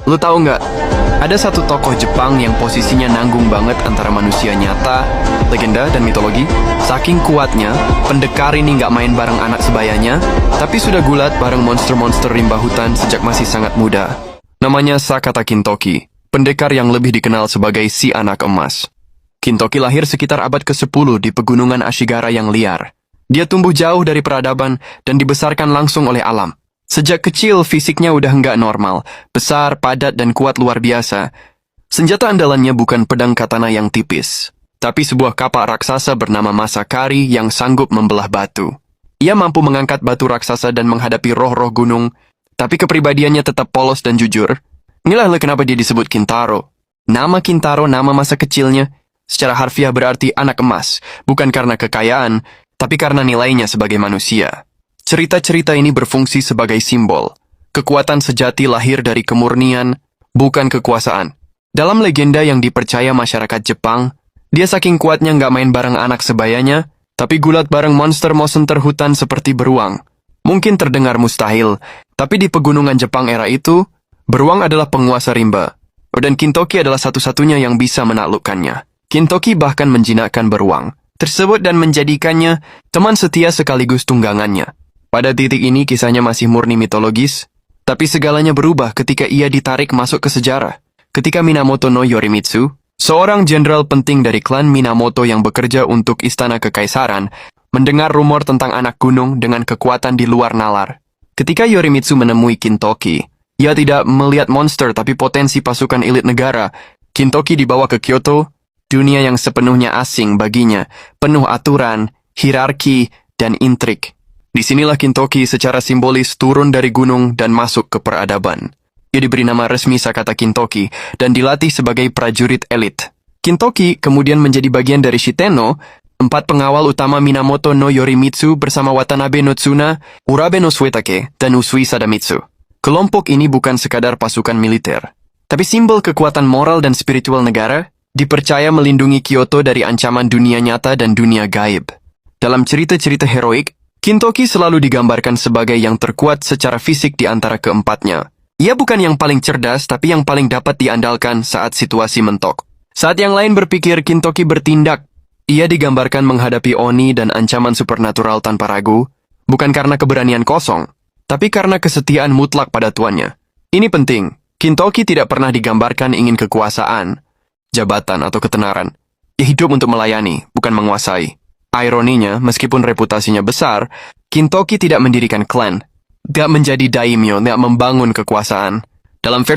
Lu tahu nggak? Ada satu tokoh Jepang yang posisinya nanggung banget antara manusia nyata, legenda, dan mitologi. Saking kuatnya, pendekar ini nggak main bareng anak sebayanya, tapi sudah gulat bareng monster-monster rimba hutan sejak masih sangat muda. Namanya Sakata Kintoki, pendekar yang lebih dikenal sebagai si anak emas. Kintoki lahir sekitar abad ke-10 di pegunungan Ashigara yang liar. Dia tumbuh jauh dari peradaban dan dibesarkan langsung oleh alam. Sejak kecil, fisiknya udah nggak normal, besar, padat, dan kuat luar biasa. Senjata andalannya bukan pedang katana yang tipis, tapi sebuah kapak raksasa bernama Masakari yang sanggup membelah batu. Ia mampu mengangkat batu raksasa dan menghadapi roh-roh gunung, tapi kepribadiannya tetap polos dan jujur. Inilah kenapa dia disebut Kintaro. Nama Kintaro nama masa kecilnya, secara harfiah berarti anak emas, bukan karena kekayaan, tapi karena nilainya sebagai manusia. Cerita-cerita ini berfungsi sebagai simbol. Kekuatan sejati lahir dari kemurnian, bukan kekuasaan. Dalam legenda yang dipercaya masyarakat Jepang, dia saking kuatnya nggak main bareng anak sebayanya, tapi gulat bareng monster-monster hutan seperti beruang. Mungkin terdengar mustahil, tapi di pegunungan Jepang era itu, beruang adalah penguasa rimba. Dan Kintoki adalah satu-satunya yang bisa menaklukkannya. Kintoki bahkan menjinakkan beruang tersebut dan menjadikannya teman setia sekaligus tunggangannya. Pada titik ini kisahnya masih murni mitologis, tapi segalanya berubah ketika ia ditarik masuk ke sejarah. Ketika Minamoto no Yorimitsu, seorang jenderal penting dari klan Minamoto yang bekerja untuk istana kekaisaran, mendengar rumor tentang anak gunung dengan kekuatan di luar nalar. Ketika Yorimitsu menemui Kintoki, ia tidak melihat monster tapi potensi pasukan elit negara. Kintoki dibawa ke Kyoto, dunia yang sepenuhnya asing baginya, penuh aturan, hierarki, dan intrik. Disinilah Kintoki secara simbolis turun dari gunung dan masuk ke peradaban. Ia diberi nama resmi Sakata Kintoki dan dilatih sebagai prajurit elit. Kintoki kemudian menjadi bagian dari Shiteno, 4 pengawal utama Minamoto no Yorimitsu bersama Watanabe no Tsuna, Urabe no Suetake, dan Usui Sadamitsu. Kelompok ini bukan sekadar pasukan militer, tapi simbol kekuatan moral dan spiritual negara, dipercaya melindungi Kyoto dari ancaman dunia nyata dan dunia gaib. Dalam cerita-cerita heroik, Kintoki selalu digambarkan sebagai yang terkuat secara fisik di antara keempatnya. Ia bukan yang paling cerdas, tapi yang paling dapat diandalkan saat situasi mentok. Saat yang lain berpikir, Kintoki bertindak. Ia digambarkan menghadapi Oni dan ancaman supernatural tanpa ragu, bukan karena keberanian kosong, tapi karena kesetiaan mutlak pada tuannya. Ini penting, Kintoki tidak pernah digambarkan ingin kekuasaan, jabatan, atau ketenaran. Ia hidup untuk melayani, bukan menguasai. Ironinya, meskipun reputasinya besar, Kintoki tidak mendirikan klan, tidak menjadi daimyo, tidak membangun kekuasaan. Dalam versi